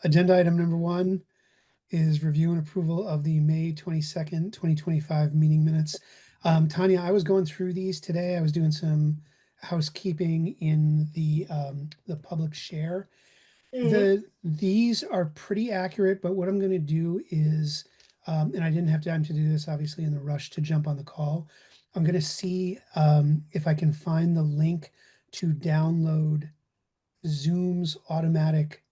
Agenda item number 1 is review and approval of the May 22nd, 2025 meeting minutes. Tanya, I was going through these today. I was doing some housekeeping in the public share. Mhm. These are pretty accurate, but what I'm going to do is, and I didn't have time to do this, obviously, in the rush to jump on the call. I'm going to see if I can find the link to download Zoom's automatic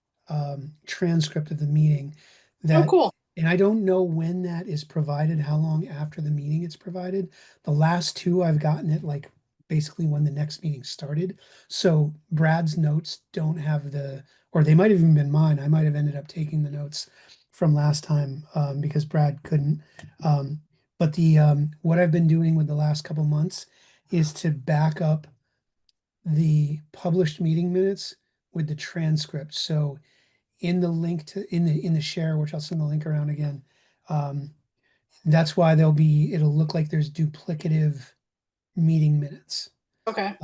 transcript of the meeting Oh, that, cool. and I don't know when that is provided, how long after the meeting it's provided. The last two I've gotten it like basically when the next meeting started. So Brad's notes don't have or they might have even been mine. I might have ended up taking the notes from last time because Brad couldn't. But what I've been doing with the last couple months is to back up the published meeting minutes with the transcript. So in the link to in the share, which I'll send the link around again, um, that's why it'll look like there's duplicative meeting minutes. Okay.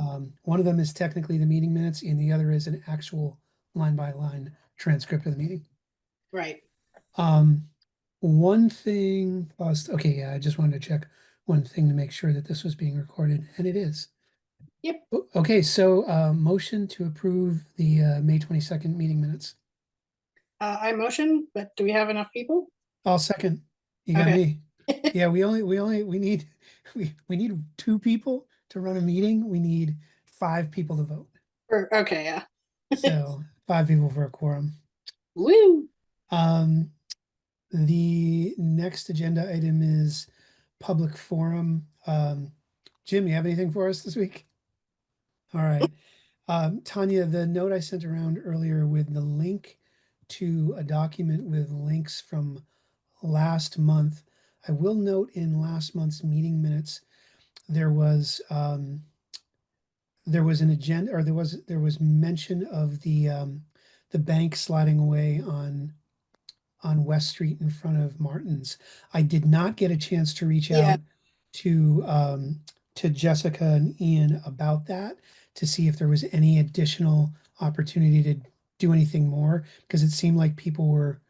One of them is technically the meeting minutes, and the other is an actual line by line transcript of the meeting. Right. Um, one thing, okay, yeah, I just wanted to check one thing to make sure that this was being recorded, and it is. Yep. Okay, so motion to approve the May 22nd meeting minutes. I motion, but do we have enough people? I'll second. You got Okay. me. Yeah, we need we need 2 people to run a meeting. We need 5 people to vote. Okay, yeah. So 5 people for a quorum. Woo. Um, the next agenda item is public forum. Jim, you have anything for us this week? All right. Tanya, the note I sent around earlier with the link to a document with links from last month. I will note in last month's meeting minutes, there was an agenda, or there was mention of the bank sliding away on West Street in front of Martin's. I did not get a chance to reach Yeah. out to Jessica and Ian about that to see if there was any additional opportunity to do anything more, because it seemed like people were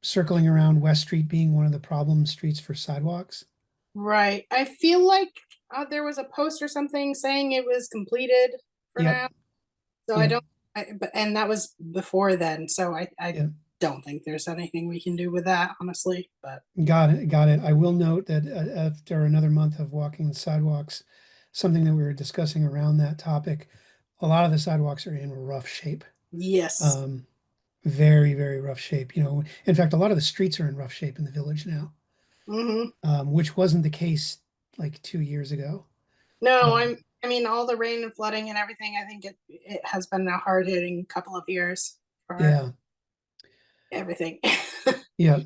circling around West Street being one of the problem streets for sidewalks. Right. I feel like there was a post or something saying it was completed for Yep, now. So I yep, don't, and that was before then. So I yep. don't think there's anything we can do with that, honestly. But Got it, got it. I will note that after another month of walking the sidewalks, something that we were discussing around that topic, a lot of the sidewalks are in rough shape. yes. Um, very, very rough shape. In fact, a lot of the streets are in rough shape in the village now, Hmm. which wasn't the case like 2 years ago. No, Um, I mean, all the rain and flooding and everything, I think it has been a hard hitting couple of years for yeah, everything. yeah.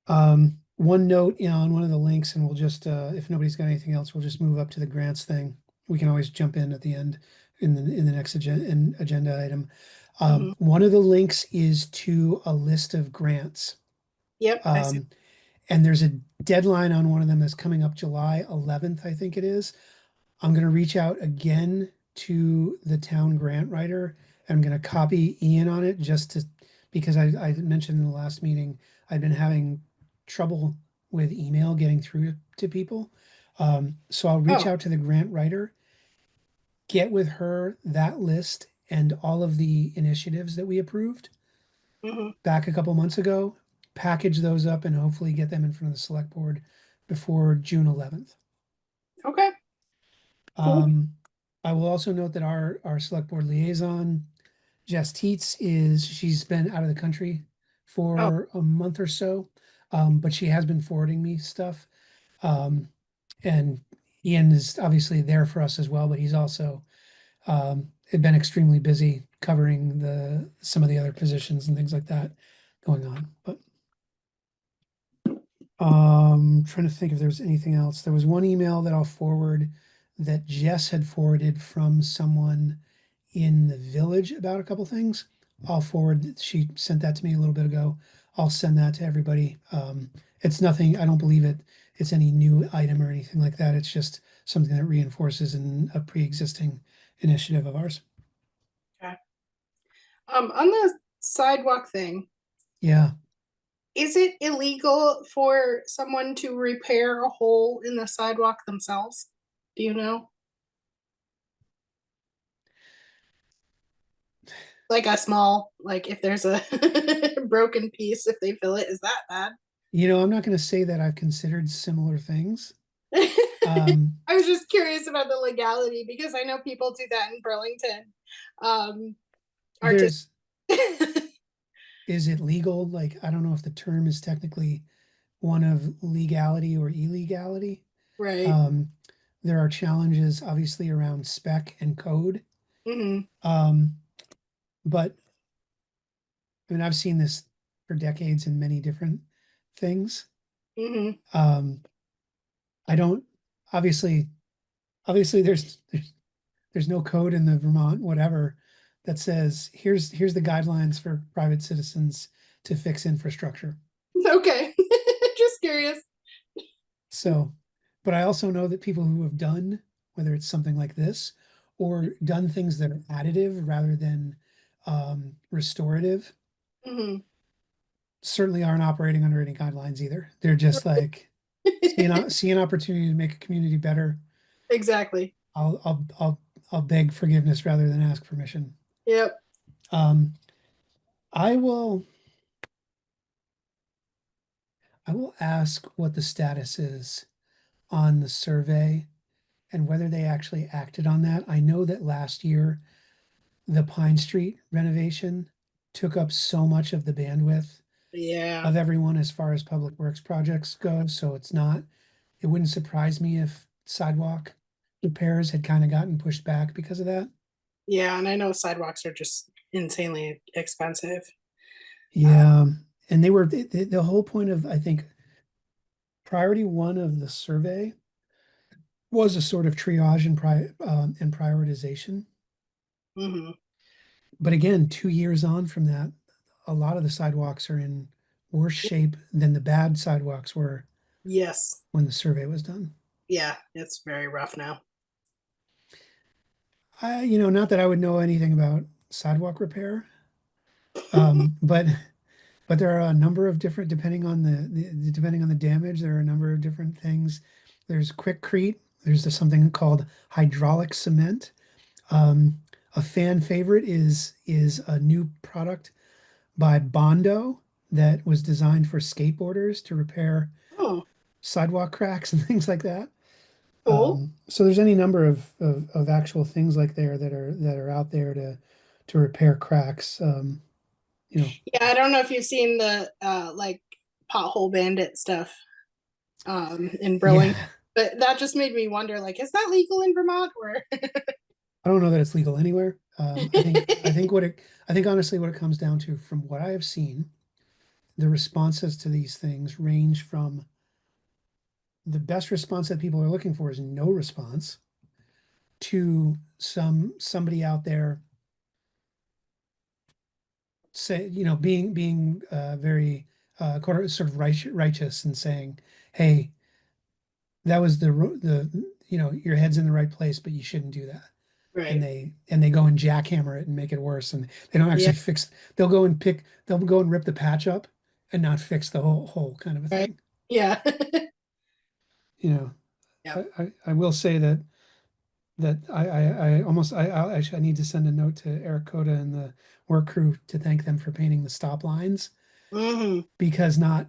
One note, on one of the links, and we'll just, if nobody's got anything else, we'll just move up to the grants thing. We can always jump in at the end in the next agenda item. Hmm. One of the links is to a list of grants. Yep, I see. Um, and there's a deadline on one of them that's coming up July 11th, I think it is. I'm going to reach out again to the town grant writer. And I'm going to copy Ian on it because I mentioned in the last meeting, I've been having trouble with email getting through to people. So I'll reach Oh, out to the grant writer, get with her that list and all of the initiatives that we approved hmm. back a couple months ago, package those up and hopefully get them in front of the select board before June 11th. Okay, cool. Um, I will also note that our select board liaison, Jess Teets, she's been out of the country Oh, for a month or so, but she has been forwarding me stuff. Um, and Ian is obviously there for us as well, but he's also been extremely busy covering some of the other positions and things like that going on. But trying to think if there's anything else. There was one email that I'll forward that Jess had forwarded from someone in the village about a couple things. I'll forward, she sent that to me a little bit ago. I'll send that to everybody. It's nothing, I don't believe it's any new item or anything like that. It's just something that reinforces a pre-existing initiative of ours. okay. On the sidewalk thing, Yeah. Is it illegal for someone to repair a hole in the sidewalk themselves? Do you know? Like a small, like if there's a broken piece, if they fill it, is that bad? I'm not going to say that I've considered similar things. I Um, was just curious about the legality because I know people do that in Burlington. Um, artist. there's, is it legal? Like, I don't know if the term is technically one of legality or illegality. Right. Um, there are challenges obviously around spec and code. Hmm. Um, but I mean, I've seen this for decades in many different things. Hmm. Um, I don't, obviously, obviously there's no code in the Vermont whatever that says here's the guidelines for private citizens to fix infrastructure. Okay. Just curious. So, but I also know that people who have done, whether it's something like this or done things that are additive rather than restorative, Hmm. certainly aren't operating under any guidelines either. They're just like see an opportunity to make a community better. Exactly. I'll beg forgiveness rather than ask permission. Yep. Um, I will I will ask what the status is on the survey and whether they actually acted on that. I know that last year the Pine Street renovation took up so much of the bandwidth Yeah. of everyone as far as public works projects go. So it wouldn't surprise me if sidewalk repairs had kind of gotten pushed back because of that. Yeah. And I know sidewalks are just insanely expensive. Uh, Yeah. And they were the whole point of, I think, priority one of the survey was a sort of triage and prioritization. mhm. But again, 2 years on from that, a lot of the sidewalks are in worse shape than the bad sidewalks were Yes. when the survey was done. Yeah. It's very rough now. Not that I would know anything about sidewalk repair, but there are a number of different, depending on the damage, there are a number of different things. There's quickcrete. There's something called hydraulic cement. Um, a fan favorite is a new product by Bondo that was designed for skateboarders to repair Oh, sidewalk cracks and things like that. cool. So there's any number of actual things like there that are out there to repair cracks. You know, Yeah, I don't know if you've seen the like pothole bandit stuff in yeah, Burlington, but that just made me wonder, like, is that legal in Vermont or I don't know that it's legal anywhere. I think honestly what it comes down to, from what I have seen, the responses to these things range from the best response that people are looking for is no response to somebody out there say, being very sort of righteous and saying, "Hey, that was your head's in the right place, but you shouldn't do that." And right? they go and jackhammer it and make it worse, and they don't Yeah, actually fix. They'll go and rip the patch up and not fix the whole kind of a right. thing. Yeah. You know, Yep. I will say that I almost I actually I need to send a note to Eric Coda and the work crew to thank them for painting the stop lines Hmm. because not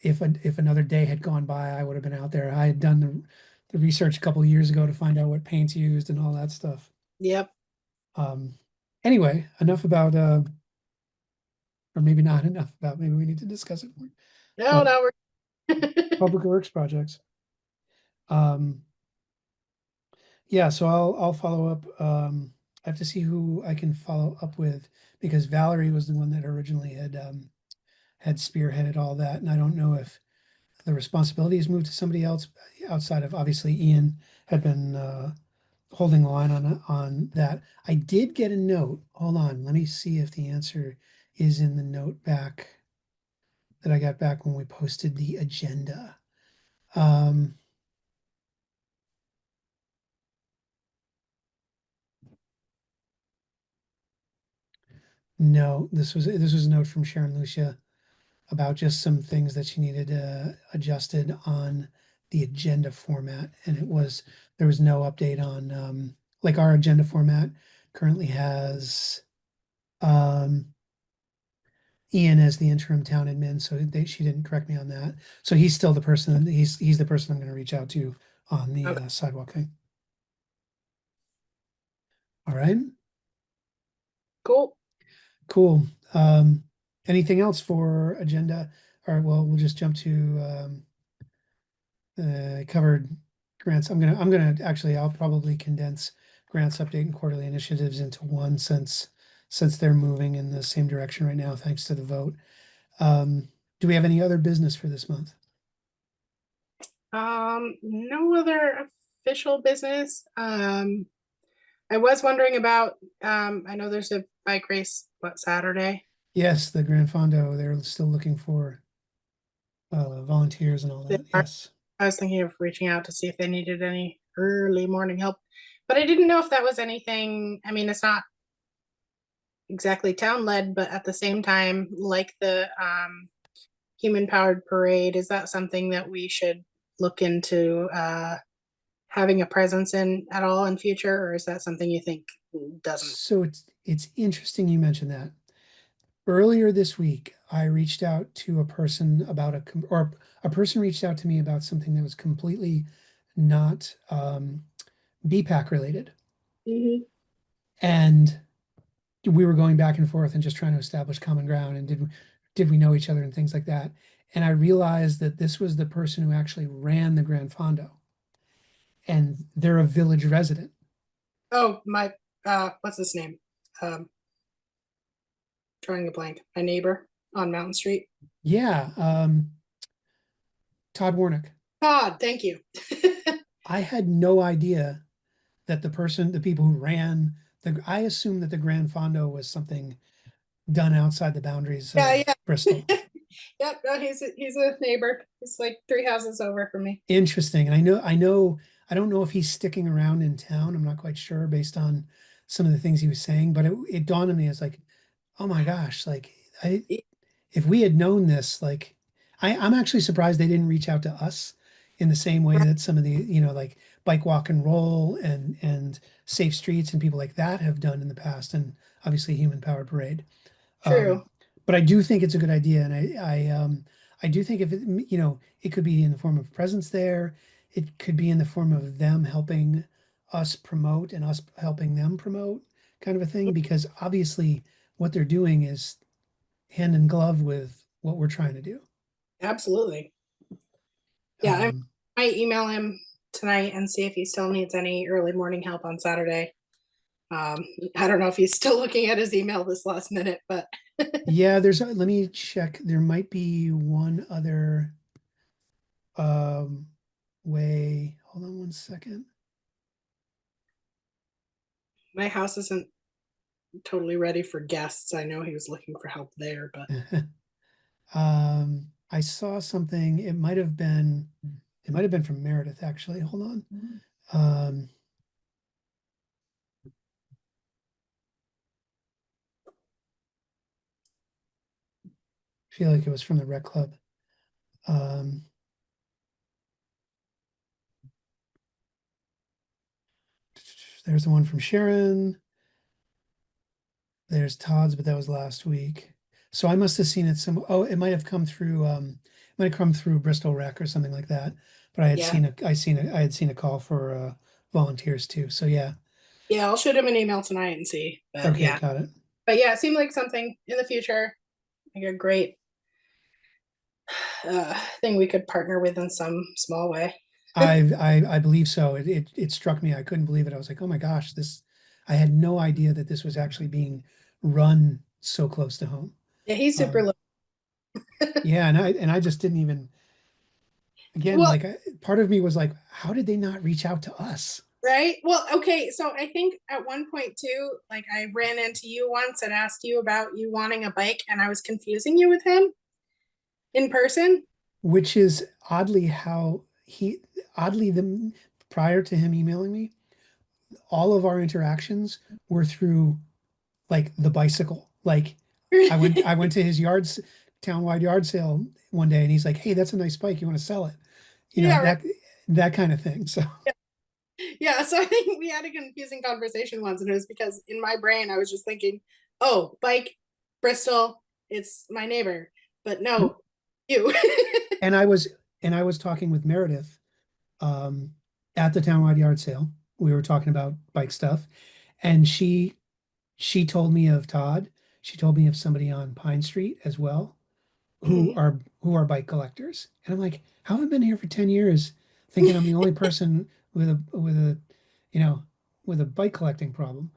if another day had gone by, I would have been out there. I had done the research a couple of years ago to find out what paints used and all that stuff. Yep. Um, anyway, enough about or maybe not enough about. Maybe we need to discuss it more. No, But now we're public works projects. Um, yeah, so I'll follow up. I have to see who I can follow up with because Valerie was the one that originally had spearheaded all that, and I don't know if the responsibility has moved to somebody else outside of obviously Ian had been holding the line on that. I did get a note. Hold on, let me see if the answer is in the note back that I got back when we posted the agenda. Um, no, this was a note from Sharon Lucia. about just some things that she needed adjusted on the agenda format, and there was no update on like our agenda format currently has um Ian as the interim town admin, so she didn't correct me on that. So he's still the person, he's the person I'm going to reach out to on the Okay, sidewalk thing. All right, cool. cool. Um, anything else for agenda? All right, well, we'll just jump to covered grants. I'll probably condense grants update and quarterly initiatives into one since they're moving in the same direction right now, thanks to the vote. Do we have any other business for this month? No other official business. I was wondering about, I know there's a bike race, what, Saturday? Yes, the Grand Fondo, they're still looking for volunteers and all They that. are. Yes. I was thinking of reaching out to see if they needed any early morning help, but I didn't know if that was anything. I mean, it's not exactly town led, but at the same time, like the human powered parade, is that something that we should look into having a presence in at all in future, or is that something you think doesn't? So it's interesting you mentioned that. Earlier this week, I reached out to a person about or a person reached out to me about something that was completely not BPAC related. Mhm. And we were going back and forth and just trying to establish common ground and did we know each other and things like that. And I realized that this was the person who actually ran the Grand Fondo, and they're a village resident. Oh, my, what's his name? Um, drawing a blank. My neighbor on Mountain Street. Yeah, Todd Warnick. Todd, thank you. I had no idea that the people who ran I assumed that the Grand Fondo was something done outside the boundaries Yeah, of Bristol. yeah. Yep, no, he's a neighbor. He's like 3 houses over from me. Interesting. And I don't know if he's sticking around in town. I'm not quite sure based on some of the things he was saying, but it dawned on me as like, oh my gosh, like if we had known this, like I'm actually surprised they didn't reach out to us in the same way that some of the, like bike walk and roll and safe streets and people like that have done in the past, and obviously human powered parade. Um, True. but I do think it's a good idea, and I do think if it, it could be in the form of presence there, it could be in the form of them helping us promote and us helping them promote, kind of a thing, because obviously what they're doing is hand in glove with what we're trying to do. Absolutely. Yeah, Um, I might email him tonight and see if he still needs any early morning help on Saturday. Um, I don't know if he's still looking at his email this last minute, but yeah, let me check. There might be one other um, way. Hold on one second. my house isn't totally ready for guests. I know he was looking for help there, but I saw something. It might have been from Meredith actually. Hold on. Um, I feel like it was from the rec club. Um, there's the one from Sharon. There's Todd's, but that was last week. So I must have seen it oh, it might have come through it might have come through Bristol Rec or something like that. But yeah, I had seen a call for volunteers too. So yeah. yeah, I'll shoot him an email tonight and see. Okay, got it. But yeah, it seemed like something in the future, like a great thing we could partner with in some small way. I believe so. It struck me. I couldn't believe it. I was like, oh my gosh, I had no idea that this was actually being run so close to home. Yeah, he's super. Um, yeah, and I just didn't even again, Well, part of me was like, how did they not reach out to us? right? Well, okay. So I think at one point too, like I ran into you once and asked you about you wanting a bike, and I was confusing you with him in person. Which is oddly the prior to him emailing me, all of our interactions were through like the bicycle. Like I went to his yards townwide yard sale one day and he's like, hey, that's a nice bike. You want to sell it? You know, Yeah, right. that kind of thing. So Yeah, so I think we had a confusing conversation once, and it was because in my brain I was just thinking, oh, bike, Bristol, it's my neighbor. But no, you. and I was talking with Meredith um at the townwide yard sale. We were talking about bike stuff, and she told me of Todd. She told me of somebody on Pine Street as well Mhm. who are bike collectors. And I'm like, how have I been here for 10 years thinking I'm the only person with a you know with a bike collecting problem.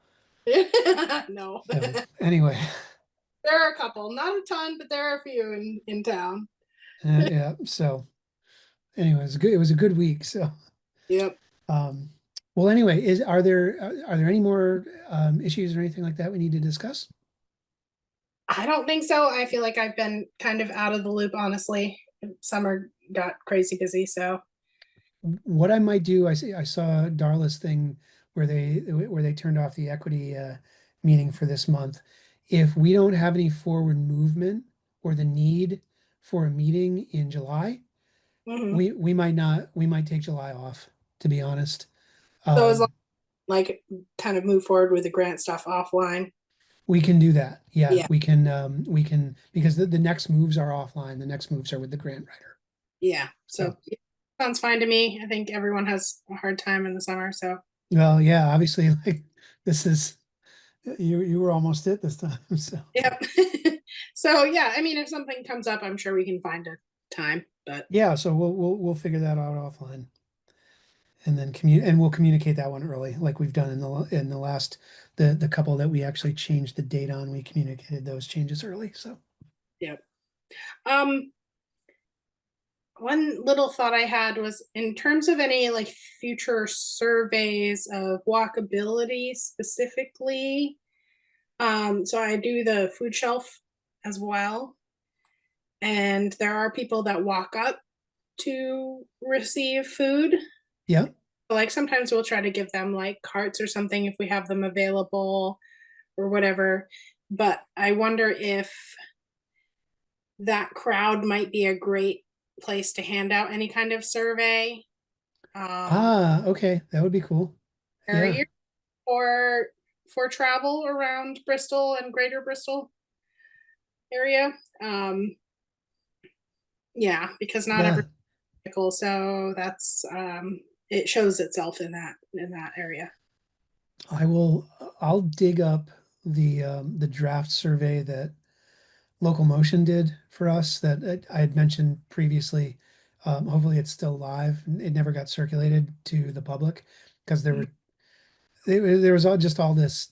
No. So anyway, There are a couple, not a ton, but there are a few in town. yeah. So anyway, it was a good week. So Yep. um, well, anyway, is are there any more issues or anything like that we need to discuss? I don't think so. I feel like I've been kind of out of the loop, honestly. Summer got crazy busy, so. What I might do, I saw Darla's thing where they turned off the equity meeting for this month. If we don't have any forward movement or the need for a meeting in July, Mhm. we might take July off, to be honest. So as long Um, like kind of move forward with the grant stuff offline. we can do that. Yeah, Yeah, we can because the next moves are offline. The next moves are with the grant writer. yeah. So So, yeah, sounds fine to me. I think everyone has a hard time in the summer, so well, yeah, obviously, like this is you were almost it this time. So. yep. So yeah, I mean, if something comes up, I'm sure we can find a time. But Yeah, so we'll figure that out offline, and then we'll communicate that one early, like we've done in the last the couple that we actually changed the date on. We communicated those changes early. So yep. Um, one little thought I had was in terms of any like future surveys of walkability specifically. So I do the food shelf as well, and there are people that walk up to receive food. yeah, Like sometimes we'll try to give them like carts or something if we have them available or whatever. But I wonder if that crowd might be a great place to hand out any kind of survey um, okay, that would be cool. Yeah, area or for travel around Bristol and Greater Bristol area. Um, yeah, because not every yeah, vehicle, so that's it shows itself in that area. I will. I'll dig up the draft survey that Local Motion did for us that I had mentioned previously. Hopefully, it's still live. It never got circulated to the public because there was just all this.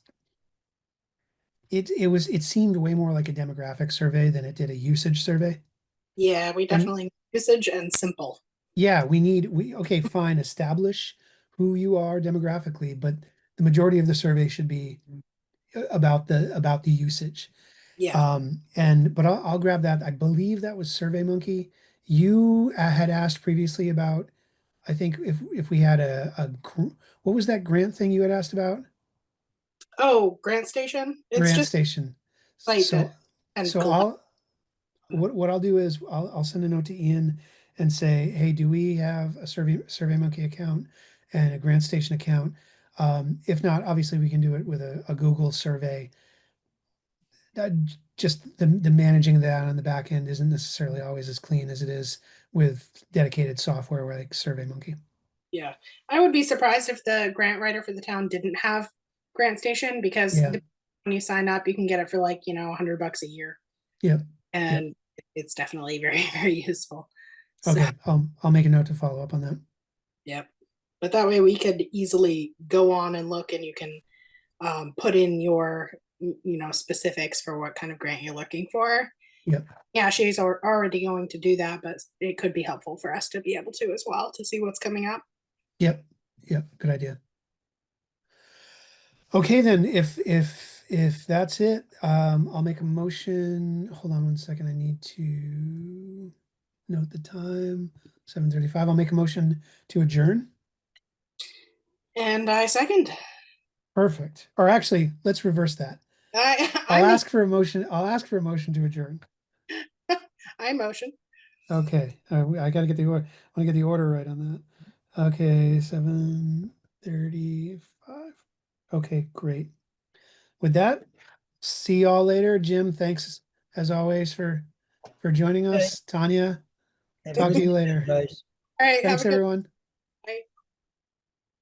It seemed way more like a demographic survey than it did a usage survey. Yeah, we And definitely need usage and simple. yeah, we okay, fine, establish who you are demographically, but the majority of the survey should be about the usage. Yeah. And but I'll grab that. I believe that was SurveyMonkey. You had asked previously about, I think if we had what was that grant thing you had asked about? Oh, Grant Station. It's Grant just Station. like that So and so collect. what I'll do is I'll send a note to Ian and say, hey, do we have a SurveyMonkey account and a Grant Station account? If not, obviously we can do it with a Google survey. That just the managing that on the back end isn't necessarily always as clean as it is with dedicated software like SurveyMonkey. Yeah. I would be surprised if the grant writer for the town didn't have Grant Station because Yeah. when you sign up, you can get it for like, $100 a year. Yep. Yep. And it's definitely very, very useful. So, Okay. I'll make a note to follow up on that. yep. But that way we could easily go on and look and you can put in your, specifics for what kind of grant you're looking for. Yep. Yeah, she's already going to do that, but it could be helpful for us to be able to as well to see what's coming up. Yep. Yep. Good idea. Okay, then if that's it, I'll make a motion. Hold on one second. I need to note the time. 7:35. I'll make a motion to adjourn. And I second. Perfect. Or actually, let's reverse that. I make I'll ask for a motion to adjourn. I motion. Okay, I gotta get the order, I wanna get the order right on that. Okay, 7:35. Okay, great. With that, see y'all later. Jim, thanks as always for joining Okay. us. Tanya, Have a talk to good you weekend, later. guys. All right, have Thanks, a good everyone.